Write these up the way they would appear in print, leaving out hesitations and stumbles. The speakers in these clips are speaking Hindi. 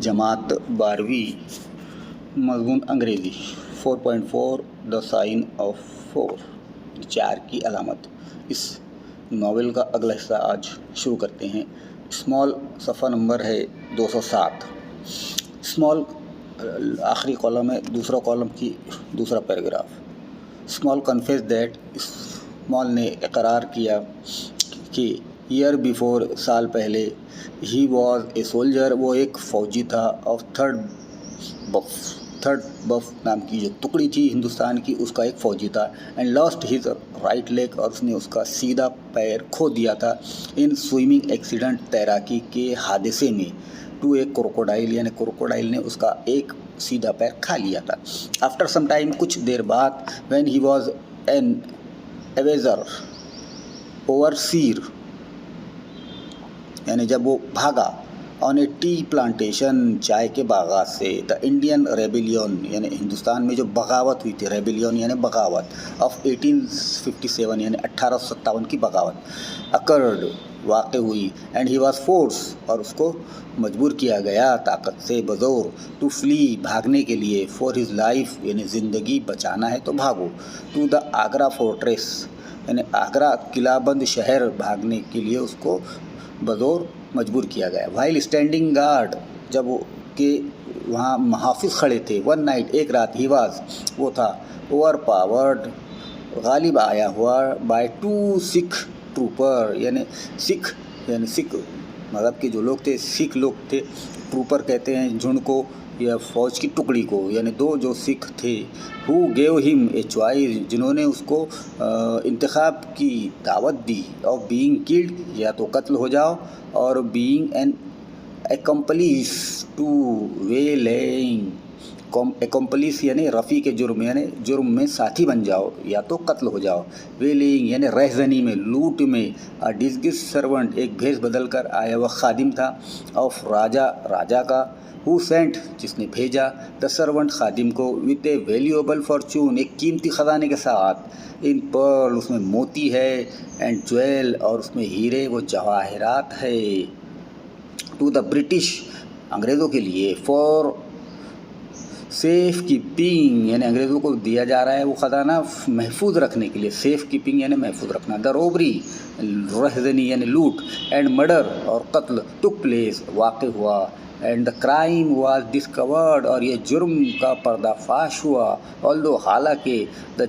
जमात 12वीं मज़मून अंग्रेज़ी 4.4 द साइन ऑफ 4 4 की अलामत। इस नावल का अगला हिस्सा आज शुरू करते हैं। स्मॉल सफ़ा नंबर है 207। स्मॉल आखिरी कॉलम है, दूसरा कॉलम की दूसरा paragraph. Small confess that, small ने इकरार किया कि ईयर बिफोर, साल पहले, ही वॉज ए सोल्जर, वो एक फ़ौजी था, ऑफ थर्ड बफ नाम की जो टुकड़ी थी हिंदुस्तान की, उसका एक फ़ौजी था। And lost his right leg, और उसने उसका सीधा पैर खो दिया था इन स्विमिंग एक्सीडेंट, तैराकी के हादसे में, टू ए क्रोकोडाइल, यानी क्रोकोडाइल ने उसका एक सीधा पैर खा लिया था। आफ्टर सम टाइम, कुछ देर बाद, when he was an एवेजर overseer, यानी जब वो भागा, ऑन ए टी प्लांटेशन, चाय के बागात से, द इंडियन रेबिलियन, यानी हिंदुस्तान में जो बगावत हुई थी, रेबिलियन यानी बगावत, ऑफ 1857, यानी 1857 की बगावत, अकर्ड, वाक़ हुई। एंड ही वॉज फोर्स, और उसको मजबूर किया गया ताकत से, बज़ोर, टू फ्ली, भागने के लिए, फॉर हिज लाइफ, यानी ज़िंदगी बचाना है तो भागो, टू द आगरा फोर्ट्रेस, यानी आगरा किलाबंद शहर, भागने के लिए उसको बज़ोर मजबूर किया गया। वाइल स्टैंडिंग गार्ड, जब वो के वहाँ मुहाफ़िज़ खड़े थे, वन नाइट, एक रात, ही वाज, वो था, ओवर पावर्ड, गालिब आया हुआ, बाय टू सिख ट्रूपर, यानी सिख मतलब के जो लोग थे, सिख लोग थे, ट्रूपर कहते हैं झुंड को या फ़ौज की टुकड़ी को, यानी दो जो सिख थे, who gave him a choice, जिन्होंने उसको इंतखाब की दावत दी, ऑफ बीइंग किल्ड, या तो कत्ल हो जाओ, और बीइंग एन एकम्पलिस टू वेलेइंग, एकम्पलिस यानी रफ़ी के जुर्म, यानी जुर्म में साथी बन जाओ या तो कत्ल हो जाओ। वेलेइंग यानी रहज़नी में, लूट में। डिस्गिस सर्वेंट, एक भेष बदल कर आया वह खादिम था, ऑफ राजा का, हु सेंट, जिसने भेजा, द सर्वेंट, खादिम को, विद ए वैल्यूएबल फॉर्चून, एक कीमती ख़जाने के साथ, इन पर्ल, उसमें मोती है, एंड ज्वेल, और उसमें हीरे व जवाहरात है, टू द ब्रिटिश, अंग्रेज़ों के लिए, फॉर सेफ़ कीपिंग, यानी अंग्रेज़ों को दिया जा रहा है वो ख़जाना महफूज रखने के लिए, सेफ़ कीपिंग यानी महफूज रखना। द रोबरी, रहज़नी यानी लूट, एंड मर्डर, और कत्ल, टुक प्लेस, वाक़ हुआ, and the crime was discovered, और ये जुर्म का पर्दाफाश हुआ, ऑल्दो, हालांकि, द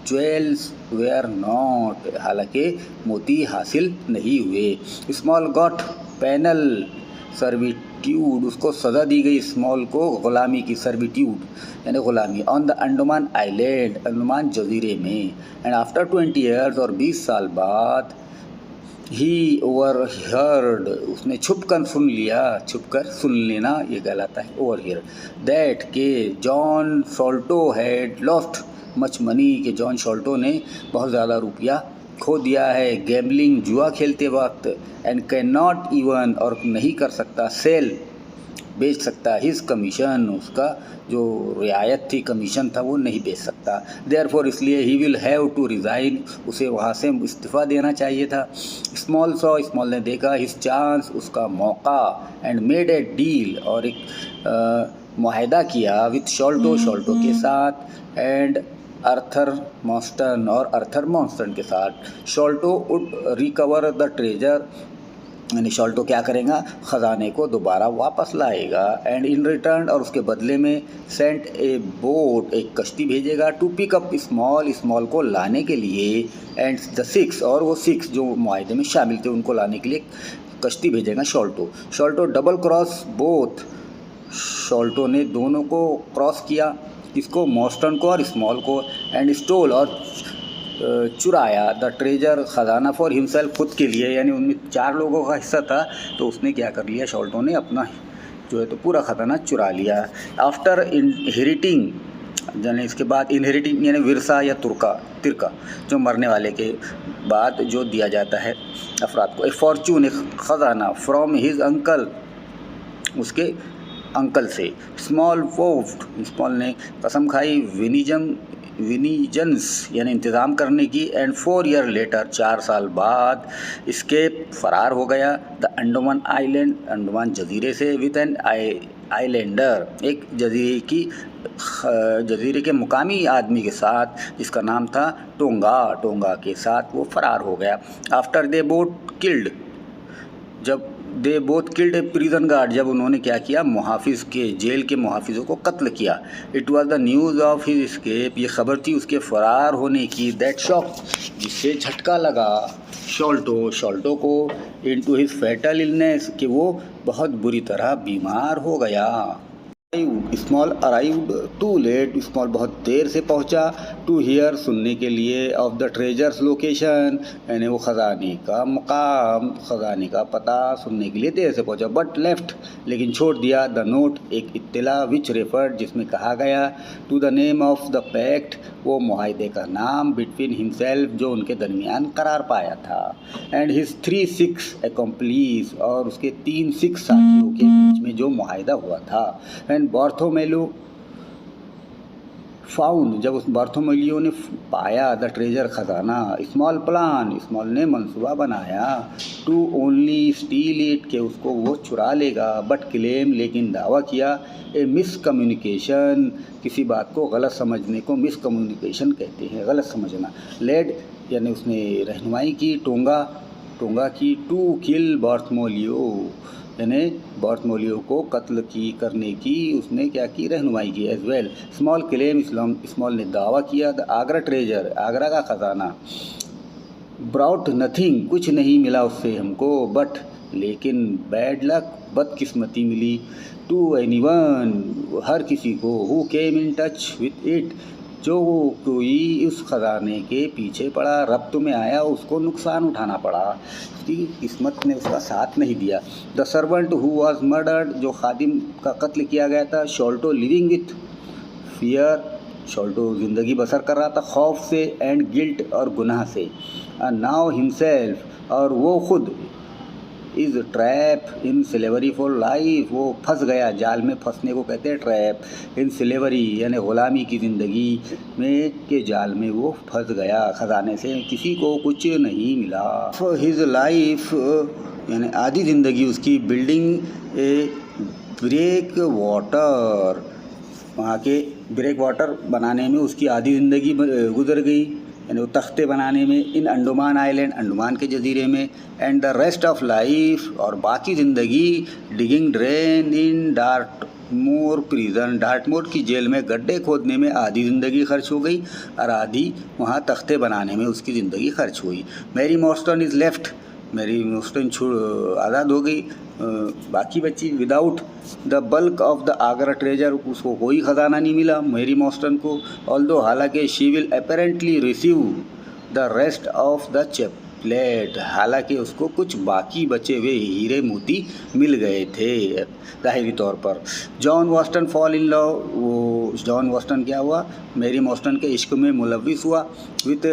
ज्वेल्स वेयर नॉट, हालांकि मोती हासिल नहीं हुए। स्मॉल गॉट पेनल सर्विट्यूड, उसको सज़ा दी गई स्मॉल को ग़ुलामी की, सर्विट्यूड यानी ग़ुलामी, on the Andaman island, Andaman जजीरे में। एंड आफ्टर 20 ईयर्स, और 20 साल बाद, ही ओवरहर्ड, उसने छुप कर सुन लेना, ये कहलाता है ओवरहियर, दैट के John Sholto had lost much money, के जॉन शॉल्टो ने बहुत ज़्यादा रुपया खो दिया है, गैम्बलिंग, जुआ खेलते वक्त, एंड कैन नॉट इवन, और नहीं कर सकता, सेल, बेच सकता, हिज कमीशन, उसका जो रियायत थी, कमीशन था, वो नहीं बेच सकता। देयरफॉर, इसलिए, he will have to resign, उसे वहाँ से इस्तीफ़ा देना चाहिए था। स्मॉल ने देखा, हिज चांस, उसका मौका, एंड मेड ए डील, और एक मुआहदा किया, विद शॉल्टो के साथ, एंड आर्थर मॉन्स्टन, और आर्थर मॉन्स्टन के साथ। Sholto would recover the treasure, यानी शॉल्टो क्या करेगा, ख़जाने को दोबारा वापस लाएगा, एंड इन रिटर्न, और उसके बदले में, सेंट ए बोट, एक कश्ती भेजेगा, टू पिक अप स्मॉल को लाने के लिए, एंड द सिक्स, और वो सिक्स जो मुआहदे में शामिल थे उनको लाने के लिए कश्ती भेजेगा Sholto double cross both, Sholto ने दोनों को क्रॉस किया, इसको, मॉन्स्टन को और स्मॉल को, एंड स्टोल, और चुराया, the treasure, Khazana, for himself, खुद के लिए, यानी उनमें 4 लोगों का हिस्सा था, तो उसने क्या कर लिया, शॉल्टो ने अपना जो है तो पूरा ख़जाना चुरा लिया। आफ्टर इनहेरिटिंग, यानी इसके बाद, इनहेरिटिंग यानी विरसा या तिरका, जो मरने वाले के बाद जो दिया जाता है अफराद को, ए फॉर्चून, एक ख़जाना, फ्रॉम हिज अंकल, उसके अंकल से। स्मॉल ने कसम खाई, विनिजम विनिजेंस यानी इंतज़ाम करने की, एंड 4 ईयर लेटर 4 साल बाद स्केप फरार हो गया द अंडमान आइलैंड अंडमान जजीरे से विद एन आइलैंडर एक जजीरे के मुकामी आदमी के साथ जिसका नाम था टोंगा के साथ वो फरार हो गया। आफ्टर दे बोथ किल्ड जब they both killed a prison guard जब उन्होंने क्या किया मुहाफिज के जेल के मुहाफिजों को कत्ल किया। It was the news of his escape ये खबर थी उसके फरार होने की दैट शॉक जिससे झटका लगा शॉल्टो को इनटू हिज फैटल इलनेस कि वो बहुत बुरी तरह बीमार हो गया। Small arrived too late small बहुत देर से पहुंचा टू हियर सुनने के लिए ऑफ द ट्रेजर्स लोकेशन यानी वो ख़जाने का मुकाम ख़जाने का पता सुनने के लिए देर से पहुंचा। बट लेफ्ट लेकिन छोड़ दिया द नोट एक इत्तला विच रेफर्ड जिसमें कहा गया to the name of the pact वो मुआहदे का नाम बिटवीन हिमसेल्फ जो उनके दरमियान करार पाया था एंड हिज 3 सिक्स एकम्प्लीस और उसके 3 सिख साथियों के बीच में जो मुआहदा हुआ था। एंड बार्थोमेलो फाउंड जब उस बार्थोमेलियो ने पाया द ट्रेजर खजाना स्मॉल प्लान स्मॉल ने मंसूबा बनाया टू ओनली स्टील इट के उसको वो चुरा लेगा बट क्लेम लेकिन दावा किया ए मिसकम्युनिकेशन किसी बात को गलत समझने को मिसकम्युनिकेशन कहते हैं गलत समझना। लेड यानी उसने रहनुमाई की टोंगा की टू किल बार्थोमेलियो यानी बार्थोमेलियो को कत्ल करने की उसने क्या की रहनुमाई की। As well small claim small ने दावा किया द आगरा ट्रेजर आगरा का ख़जाना ब्राउट नथिंग कुछ नहीं मिला उससे हमको बट लेकिन बैड लक बदकिस्मती मिली टू एनीवन हर किसी को who came in touch with it जो कोई उस ख़जाने के पीछे पड़ा रब्त में आया उसको नुकसान उठाना पड़ा उसकी किस्मत ने उसका साथ नहीं दिया। The servant who was murdered जो खादिम का कत्ल किया गया था Sholto living with fear Sholto ज़िंदगी बसर कर रहा था खौफ से एंड गिल्ट और गुनाह से। एंड नाउ हिमसेल्फ और वो खुद is trap in slavery for life वो फंस गया जाल में फंसने को कहते हैं ट्रैप इन स्लेवरी यानी ग़ुलामी की ज़िंदगी में के जाल में वो फंस गया ख़जाने से किसी को कुछ नहीं मिला। हिज लाइफ यानी आधी ज़िंदगी उसकी बिल्डिंग ए ब्रेक वाटर वहाँ के ब्रेक वाटर बनाने में उसकी आधी ज़िंदगी गुजर गई यानी वो तख्ते बनाने में इन अंडमान आइलैंड अंडमान के जजीरे में and the rest of life और बाकी ज़िंदगी डिगिंग ड्रेन इन डार्टमोर प्रिजन डार्टमोर की जेल में गड्ढे खोदने में आधी ज़िंदगी खर्च हो गई और आधी वहाँ तख्ते बनाने में उसकी ज़िंदगी खर्च हुई। मैरी मॉर्स्टन इज़ लेफ्ट मेरी मॉर्स्टन आज़ाद हो गई बाकी बच्ची without the bulk of the Agra treasure उसको कोई ख़जाना नहीं मिला मैरी मॉर्स्टन को ऑल्दो हालांकि she will apparently receive the rest of the chaplet हालांकि उसको कुछ बाकी बचे हुए हीरे मोती मिल गए थे ज़ाहिरी तौर पर। जॉन वॉस्टन फॉल इन लव वो जॉन वॉस्टन क्या हुआ मैरी मॉर्स्टन के इश्क में मुलविस हुआ विथ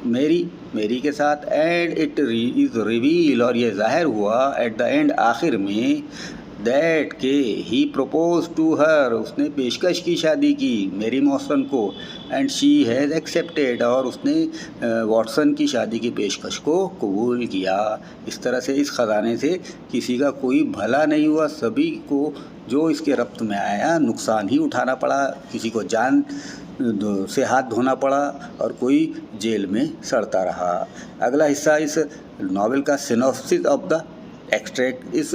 मेरी के साथ एंड इट इज़ रिवील और ये ज़ाहिर हुआ एट द एंड आखिर में दैट के ही प्रपोज टू हर उसने पेशकश की शादी की मेरी मॉर्स्टन को एंड शी हैज़ एक्सेप्टेड और उसने वॉटसन की शादी की पेशकश को कबूल किया। इस तरह से इस ख़जाने से किसी का कोई भला नहीं हुआ सभी को जो इसके रब्त में आया नुकसान ही उठाना पड़ा किसी को जान से हाथ धोना पड़ा और कोई जेल में सड़ता रहा। अगला हिस्सा इस नावल का सिनॉप्सिस ऑफ द एक्सट्रैक्ट इस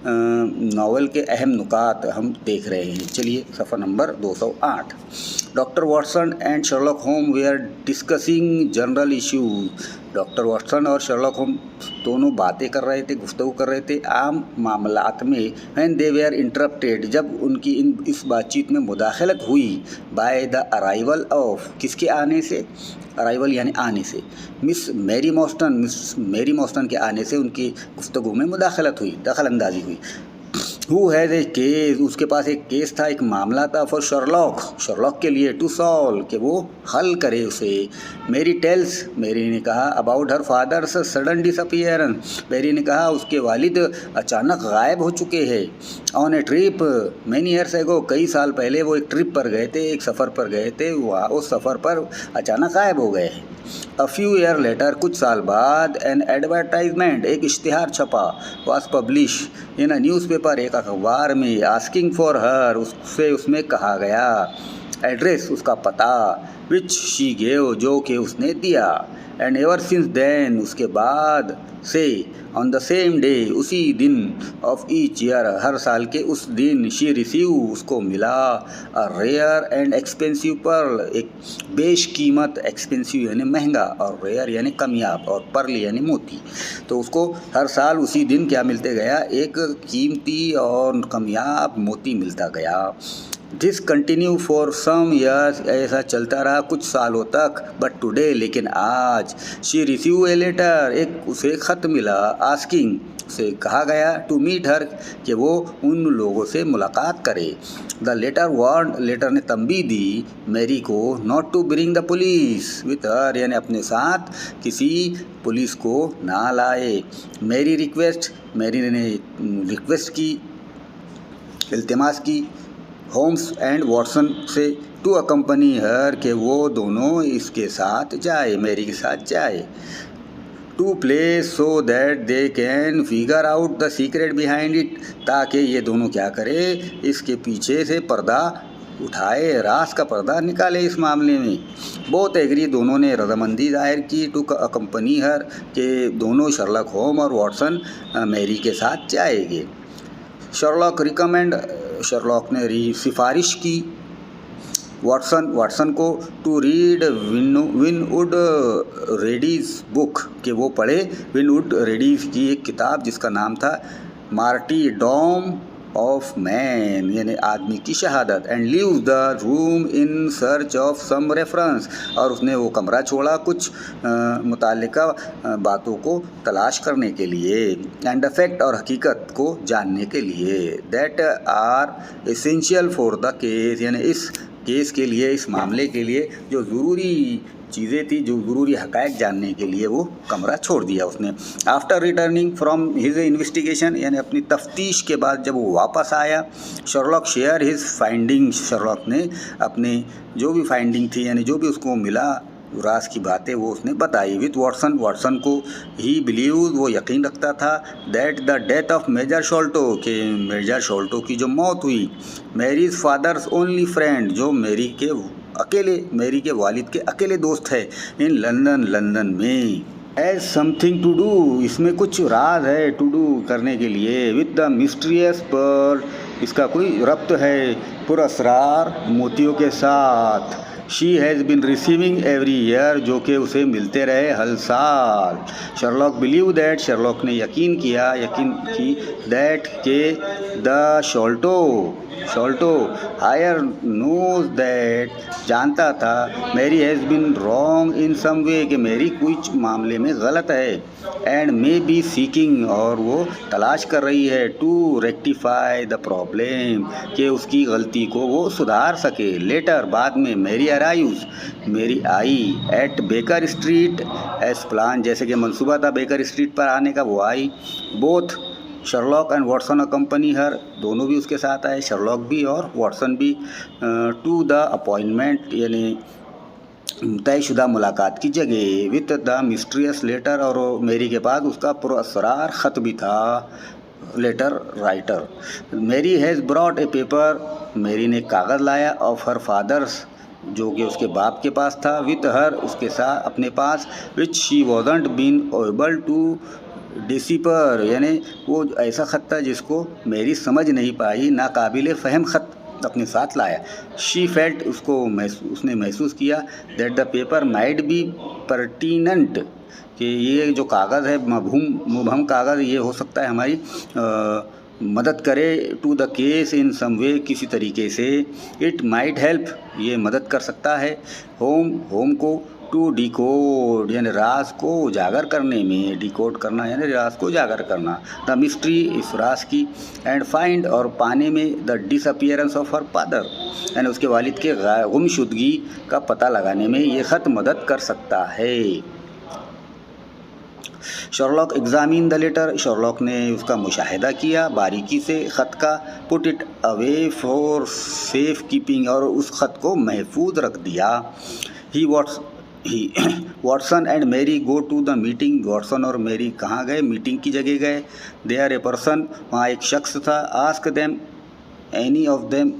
नावल के अहम नुकात हम देख रहे हैं। चलिए सफ़ा number 208 doctor Watson and Sherlock होम we are discussing general issues doctor Watson और शर्लॉक होम दोनों बातें कर रहे थे गुफ्तगू कर रहे थे आम मामलात में एंड दे वेयर इंटरप्टेड जब उनकी इस बातचीत में मुदाखलत हुई बाय द अराइवल ऑफ किसके आने से अराइवल यानी आने से मिस मैरी मॉर्स्टन के आने से उनकी गुफ्तगू में मुदाखलत हुई दखल अंदाजी हुई। हु हैज़ ए केस, उसके पास एक केस था, एक मामला था फॉर शर्लॉक के लिए, टू सॉल्व, कि वो हल करे उसे। मेरी टेल्स, मेरी ने कहा, about her father's sudden disappearance, मेरी ने कहा उसके वालिद अचानक गायब हो चुके हैं। On A trip many years ago, कई साल पहले वो एक ट्रिप पर गए थे, एक सफ़र पर गए थे, वहाँ उस सफ़र पर अचानक गायब हो गए। अ फ्यू ईयर लेटर, कुछ साल बाद, एन एडवर्टाइजमेंट, एक इश्तिहार छपा, was publish in a newspaper, एक अखबार में, आस्किंग फॉर हर, उससे उसमें कहा गया, एड्रेस, उसका पता, विच शी गेव, जो कि उसने दिया, एंड एवर सिंस देन, उसके बाद से, ऑन द सेम डे, उसी दिन, ऑफ ईच ईयर, हर साल के उस दिन, शी रिसीव, उसको मिला, a rare and expensive pearl, एक बेशकीमत, एक्सपेंसिव यानी महंगा, और रेयर यानी कमियाब, और पर्ल यानी मोती। तो उसको हर साल उसी दिन क्या मिलते गया, एक कीमती और कमियाब मोती मिलता गया। This continue for some years, ऐसा चलता रहा कुछ सालों तक, बट टुडे, लेकिन आज, शी रिसीव ए लेटर, एक उसे ख़त मिला, आस्किंग, से कहा गया, टू मीट हर, कि वो उन लोगों से मुलाकात करे। द लेटर वार्न, लेटर ने तंबीह दी मैरी को, not to bring the police with her, यानी अपने साथ किसी पुलिस को ना लाए। मेरी रिक्वेस्ट, मैरी ने रिक्वेस्ट की, इल्तिमास की, होम्स एंड वॉटसन से, टू अकम्पनी हर, के वो दोनों इसके साथ जाए, मैरी के साथ जाए, to play so that they can figure out the secret behind it, ताकि ये दोनों क्या करे, इसके पीछे से पर्दा उठाए, राज का पर्दा निकाले इस मामले में। बोथ एग्री, दोनों ने रजामंदी जाहिर की, टू अकम्पनी हर, के दोनों शर्लॉक होम और वॉटसन मैरी के साथ जाएंगे। शर्लॉक रिकमेंड, शर्लॉक ने सिफारिश की वाटसन को, टू रीड विनवुड रेडीज बुक, कि वो पढ़े विनवुड रेडीज की एक किताब जिसका नाम था मार्टीडॉम ऑफ मैन, यानी आदमी की शहादत, and leave the room in search of some reference, और उसने वो कमरा छोड़ा कुछ मुतालिका बातों को तलाश करने के लिए, एंड द फैक्ट, और हकीकत को जानने के लिए, that are essential for the case, यानी इस केस के लिए, इस मामले के लिए जो ज़रूरी चीज़ें थी, जो ज़रूरी हक़ाइक़ जानने के लिए वो कमरा छोड़ दिया उसने। After returning from his investigation, यानी अपनी तफ्तीश के बाद जब वो वापस आया, Sherlock share his findings, Sherlock ने अपने जो भी फाइंडिंग थी, यानी जो भी उसको मिला, राज की बातें वो उसने बताई, विथ वॉटसन, वॉटसन को ही बिलीव, वो यकीन रखता था, that the death of Major Sholto, के मेजर शॉल्टो की जो मौत हुई, मैरीज फादर्स ओनली फ्रेंड, जो मैरी के वालिद के अकेले दोस्त है, इन लंदन में, एज समथिंग टू डू, इसमें कुछ राज है, टू डू करने के लिए, विद द मिस्ट्रियस पर्ल, इसका कोई रब्त है पुरअसरार मोतियों के साथ, she has been receiving every year, जो कि उसे मिलते रहे हर साल। शर्लॉक बिलीव दैट, शर्लॉक ने यकीन की दैट के the Sholto higher knows that, जानता था, Mary has been wrong in some way, कि मैरी कुछ मामले में गलत है, एंड मे बी सीकिंग, और वो तलाश कर रही है, टू रेक्टिफाई द प्रॉब्लम, कि उसकी गलती को वो सुधार सके। लेटर, बाद में, मैरी अराइव्स, मैरी आई, at Baker Street as plan, जैसे कि मंसूबा था बेकर स्ट्रीट पर आने का, वो आई। Both Sherlock and Watson accompany her, दोनों भी उसके साथ आए, शर्लॉक भी और वॉटसन भी, टू द अपॉइंटमेंट, यानी तयशुदा मुलाकात की जगह, विथ द मिस्ट्रियस लेटर, और मैरी के पास उसका पुरअसरार ख़त भी था, letter writer. Mary has brought a paper, Mary ने कागज़ लाया, ऑफ हर फादर्स, जो कि उसके बाप के पास था, विथ हर, उसके साथ, अपने पास, which she wasn't been able to decipher, यानी वो ऐसा ख़त था जिसको मैरी समझ नहीं पाई, नाकाबिले फ़हम ख़त अपने साथ लाया। शी फेल्ट, उसने महसूस किया, that the paper might be pertinent, कि ये जो कागज़ है, मुबहम कागज़, ये हो सकता है हमारी मदद करे, to the case in some वे, किसी तरीके से, इट माइट हेल्प, ये मदद कर सकता है, होम को, टू डिकोड यानी राज को उजागर करने में, डिकोड करना यानी राज को उजागर करना, द मिस्ट्री इस राज की, एंड फाइंड और पाने में the disappearance of her father यानी उसके वालिद के गुमशुदगी का पता लगाने में ये ख़त मदद कर सकता है। Sherlock examine the letter, Sherlock ने उसका मुशाहिदा किया बारीकी से ख़त का, put it away for safe keeping और उस ख़त को महफूज रख दिया। Watson and Mary go to the meeting, Watson और मैरी कहाँ गए, मीटिंग की जगह गए। दे आर ए पर्सन, वहाँ एक शख्स था। Ask them any of them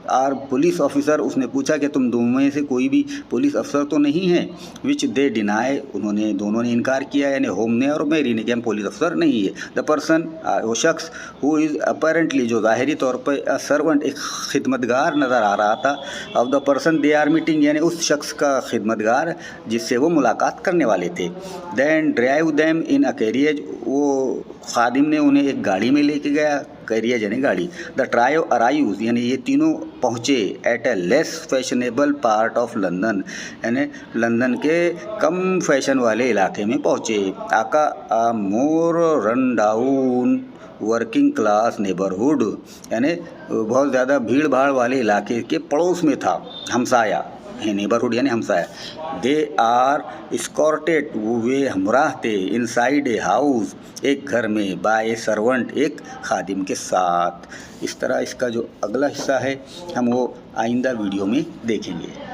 are police officer, उसने पूछा कि तुम दोनों में से कोई भी पुलिस अफसर तो नहीं है। विच दे डिनाई, उन्होंने दोनों ने इनकार किया यानी होम ने और मैरी ने कि हम पुलिस अफसर नहीं है। द पर्सन, वो शख्स, हु इज़ अपेरेंटली, जो ज़ाहिरी तौर पर अ सर्वेंट, एक खिदमतगार नज़र आ रहा था, of the person they are meeting यानी उस शख्स का खिदमतगार जिससे वो मुलाकात करने वाले थे। Then drive them in a carriage, वो खादिम ने उन्हें एक गाड़ी में लेके गया, कैरियज यानी गाड़ी। द ट्रायो अराइव्स यानी ये तीनों पहुँचे at a less fashionable part of London यानी लंदन के कम फैशन वाले इलाके में पहुँचे। Aka a more run down working class neighbourhood यानी बहुत ज़्यादा भीड़ भाड़ वाले इलाके के पड़ोस में था, हमसाया है, नेबरहुड यानी हमसाया। दे आर स्कॉर्टेड, वे हमराह थे, इनसाइड ए हाउस, एक घर में, बाय ए सर्वेंट, एक खादिम के साथ। इस तरह इसका जो अगला हिस्सा है हम वो आइंदा वीडियो में देखेंगे।